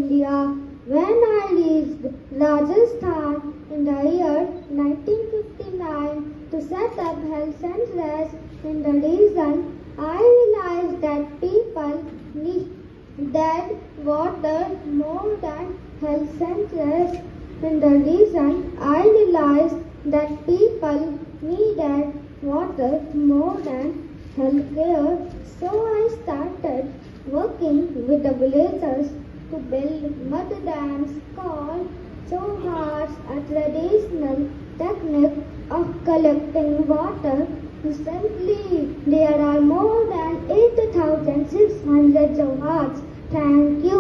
India. When I reached Rajasthan in the year 1959 to set up health centers in the region, I realized that people needed water more than health centers in the region. I realized that people needed water more than healthcare. So I started working with the villagers to build mud dams called chowhars, a traditional technique of collecting water. Recently, there are more than 8,600 chowhars. Thank you.